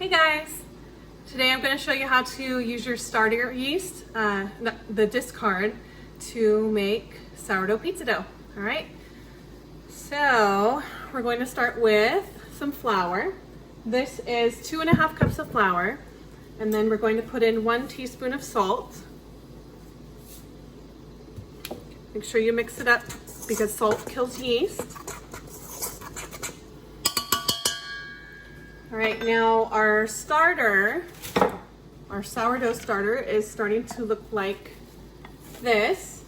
Hey guys! Today I'm going to show you how to use your starter yeast, the discard, to make sourdough pizza dough. Alright, so we're going to start with some flour. This is 2.5 cups of flour, and then we're going to put in 1 teaspoon of salt. Make sure you mix it up because salt kills yeast. All right, now our starter, our sourdough starter is starting to look like this.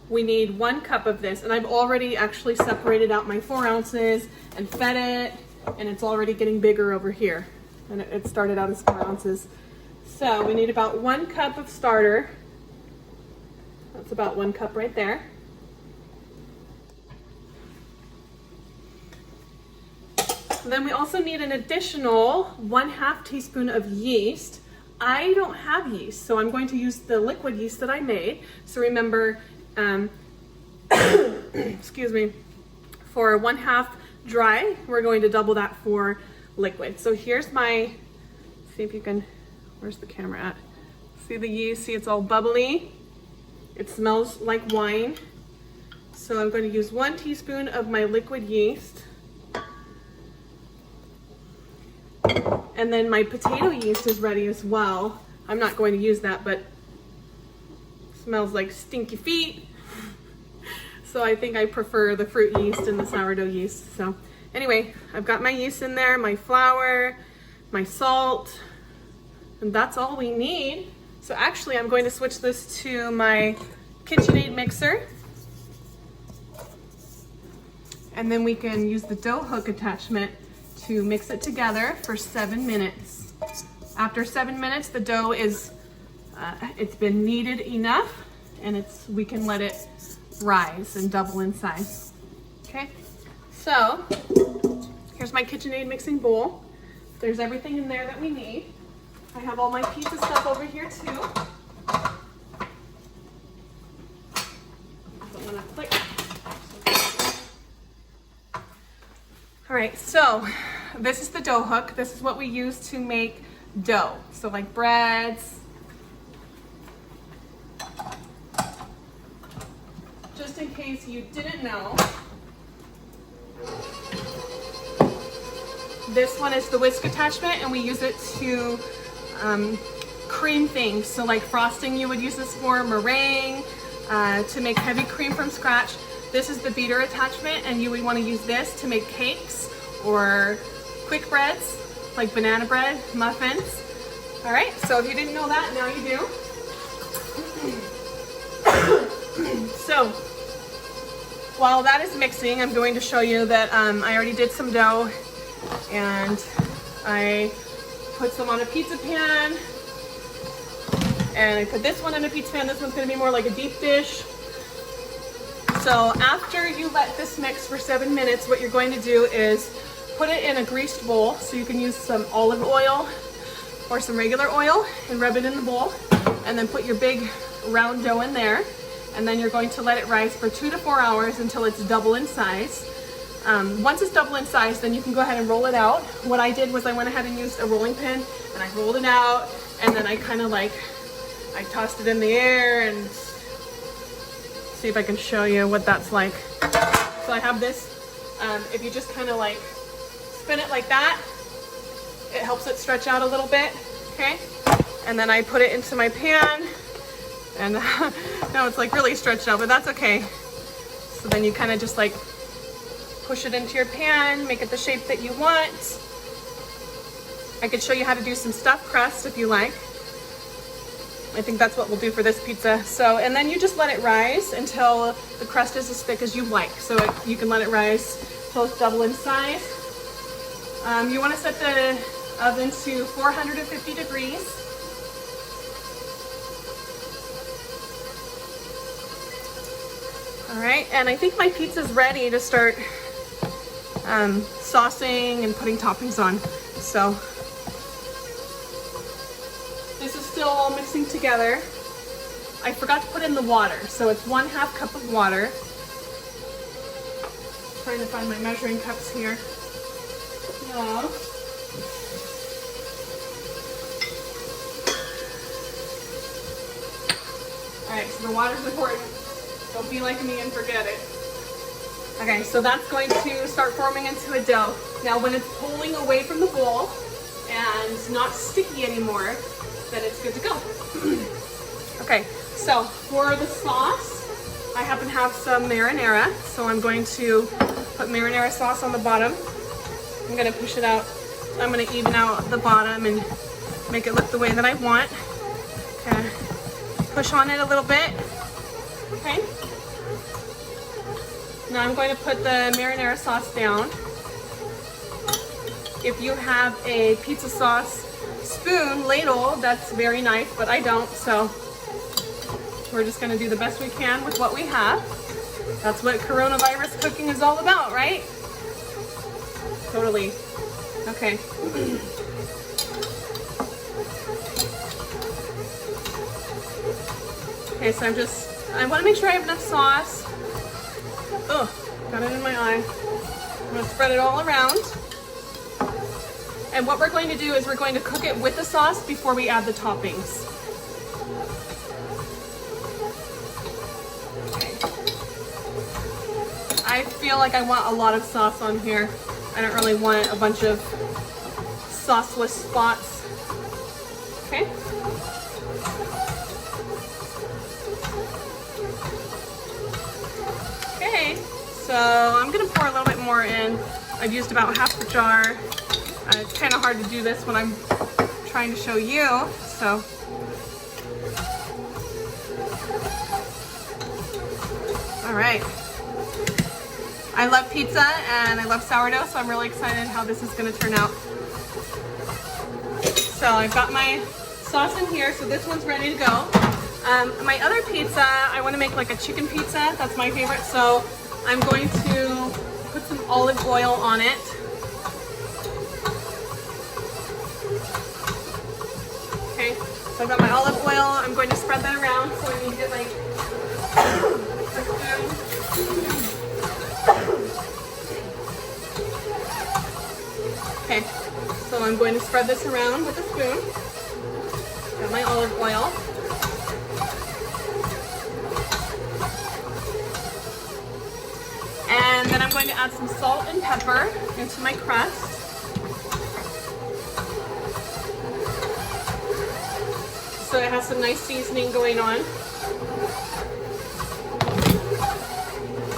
We need 1 cup of this, and I've already actually separated out my 4 ounces and fed it, and it's already getting bigger over here. And it started out as 4 ounces. So we need about 1 cup of starter. That's about 1 cup right there. Then we also need an additional 1/2 teaspoon of yeast. I don't have yeast, so I'm going to use the liquid yeast that I made. So remember, excuse me, for 1/2 dry, we're going to double that for liquid. So here's my, see if you can, where's the camera at? See the yeast, see it's all bubbly. It smells like wine. So I'm going to use 1 teaspoon of my liquid yeast. And then my potato yeast is ready as well. I'm not going to use that, but it smells like stinky feet. So I think I prefer the fruit yeast and the sourdough yeast. So anyway, I've got my yeast in there, my flour, my salt, and that's all we need. So actually I'm going to switch this to my KitchenAid mixer. And then we can use the dough hook attachment to mix it together for 7 minutes. After 7 minutes, the dough is, it's been kneaded enough, and we can let it rise and double in size. Okay, so here's my KitchenAid mixing bowl. There's everything in there that we need. I have all my pizza stuff over here too. Don't wanna click. All right, so this is the dough hook. This is what we use to make dough. So like breads. Just in case you didn't know, this one is the whisk attachment, and we use it to cream things. So like frosting, you would use this for meringue, to make heavy cream from scratch. This is the beater attachment, and you would want to use this to make cakes or quick breads, like banana bread, muffins. All right, so if you didn't know that, now you do. So while that is mixing, I'm going to show you that I already did some dough, and I put some on a pizza pan, and I put this one in a pizza pan. This one's going to be more like a deep dish. So after you let this mix for 7 minutes, what you're going to do is put it in a greased bowl. So you can use some olive oil or some regular oil and rub it in the bowl, and then put your big round dough in there. And then you're going to let it rise for 2 to 4 hours until it's double in size. Once it's double in size, then you can go ahead and roll it out. What I did was I went ahead and used a rolling pin, and I rolled it out, and then I kind of like, I tossed it in the air, and see if I can show you what that's like. So I have this, if you just kind of like spin it like that, it helps it stretch out a little bit, okay? And then I put it into my pan, and now it's like really stretched out, but that's okay. So then you kind of just like push it into your pan, make it the shape that you want. I could show you how to do some stuffed crust if you like. I think that's what we'll do for this pizza. So, and then you just let it rise until the crust is as thick as you like. So you can let it rise till it's double in size. You want to set the oven to 450 degrees. All right, and I think my pizza's ready to start saucing and putting toppings on. So this is still all mixing together. I forgot to put in the water, so it's 1/2 cup of water. Trying to find my measuring cups here. All right, so the water's important. Don't be like me and forget it. Okay, so that's going to start forming into a dough. Now when it's pulling away from the bowl and not sticky anymore, then it's good to go. Okay, so for the sauce, I happen to have some marinara, so I'm going to put marinara sauce on the bottom. I'm gonna push it out. I'm gonna even out the bottom and make it look the way that I want. Okay, push on it a little bit. Okay. Now I'm going to put the marinara sauce down. If you have a pizza sauce spoon, ladle, that's very nice, but I don't, so we're just gonna do the best we can with what we have. That's what coronavirus cooking is all about, right? Totally. Okay. Okay, so I wanna make sure I have enough sauce. Oh, got it in my eye. I'm gonna spread it all around. And what we're going to do is we're going to cook it with the sauce before we add the toppings. Okay. I feel like I want a lot of sauce on here. I don't really want a bunch of sauceless spots. Okay. Okay, so I'm gonna pour a little bit more in. I've used about half the jar. It's kind of hard to do this when I'm trying to show you, so. All right. I love pizza and I love sourdough, so I'm really excited how this is gonna turn out. So I've got my sauce in here, so this one's ready to go. My other pizza, I wanna make like a chicken pizza. That's my favorite, so I'm going to put some olive oil on it. Okay, so I've got my olive oil. I'm going to spread that around, so I need to get like a spoon. Okay, so I'm going to spread this around with a spoon. Got my olive oil. And then I'm going to add some salt and pepper into my crust. So it has some nice seasoning going on.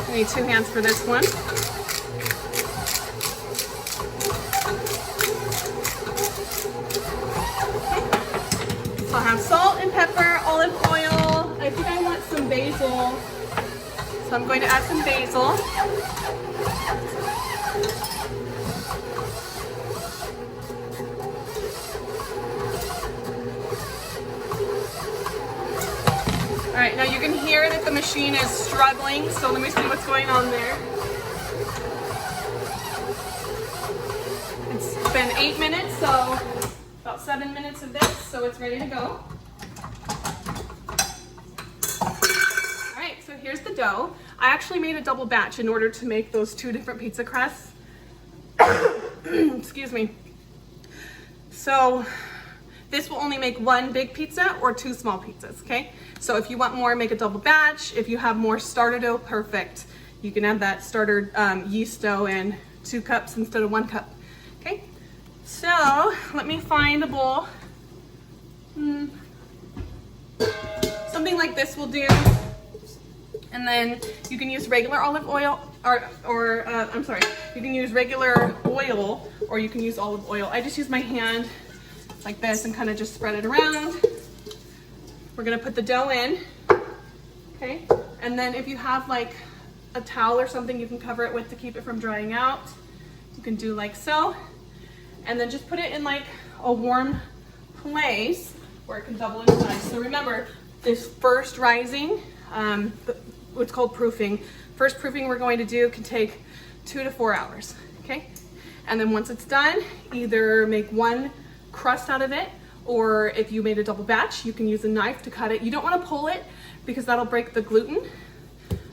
I need 2 hands for this one. Okay. So I'll have salt and pepper, olive oil. I think I want some basil. So I'm going to add some basil. All right, now you can hear that the machine is struggling, so let me see what's going on there. It's been 8 minutes, so about 7 minutes of this, so it's ready to go. All right, so here's the dough. I actually made a double batch in order to make those 2 different pizza crusts. Excuse me. So this will only make 1 big pizza or 2 small pizzas, okay? So if you want more, make a double batch. If you have more starter dough, perfect. You can add that starter yeast dough in 2 cups instead of 1 cup, okay? So let me find a bowl. Something like this will do. And then you can use regular olive oil, I'm sorry, you can use regular oil or you can use olive oil. I just use my hand like this and kind of just spread it around. We're gonna put the dough in, okay? And then if you have like a towel or something you can cover it with to keep it from drying out, you can do like so. And then just put it in like a warm place where it can double in size. So remember, this first rising, what's called proofing. First proofing we're going to do can take 2 to 4 hours, okay? And then once it's done, either make 1 crust out of it, or if you made a double batch, you can use a knife to cut it. You don't want to pull it because that'll break the gluten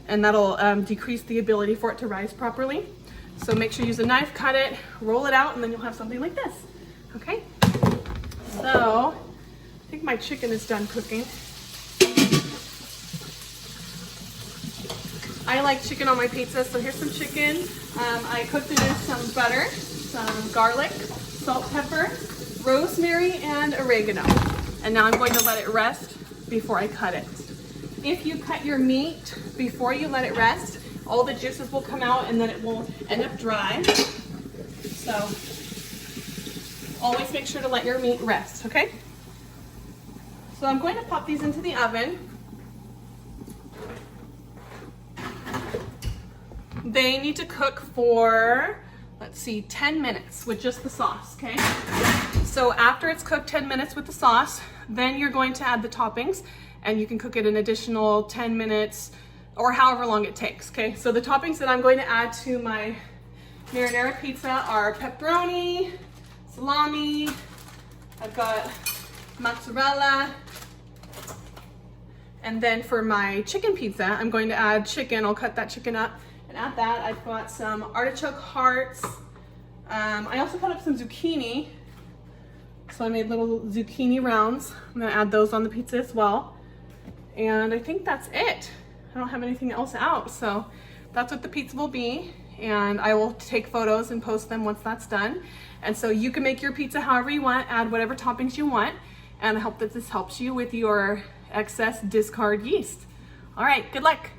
and that'll decrease the ability for it to rise properly. So make sure you use a knife, cut it, roll it out, and then you'll have something like this. Okay? So I think my chicken is done cooking. I like chicken on my pizza, so here's some chicken. I cooked it in some butter, some garlic, salt, pepper, rosemary, and oregano. And now I'm going to let it rest before I cut it. If you cut your meat before you let it rest, all the juices will come out and then it will end up dry. So always make sure to let your meat rest, okay? So I'm going to pop these into the oven. They need to cook for, let's see, 10 minutes with just the sauce, okay? So after it's cooked 10 minutes with the sauce, then you're going to add the toppings, and you can cook it an additional 10 minutes or however long it takes, okay? So the toppings that I'm going to add to my marinara pizza are pepperoni, salami, I've got mozzarella, and then for my chicken pizza, I'm going to add chicken. I'll cut that chicken up and add that. I've got some artichoke hearts. I also cut up some zucchini. So I made little zucchini rounds. I'm gonna add those on the pizza as well. And I think that's it. I don't have anything else out. So that's what the pizza will be. And I will take photos and post them once that's done. And so you can make your pizza however you want, add whatever toppings you want. And I hope that this helps you with your excess discard yeast. All right, good luck.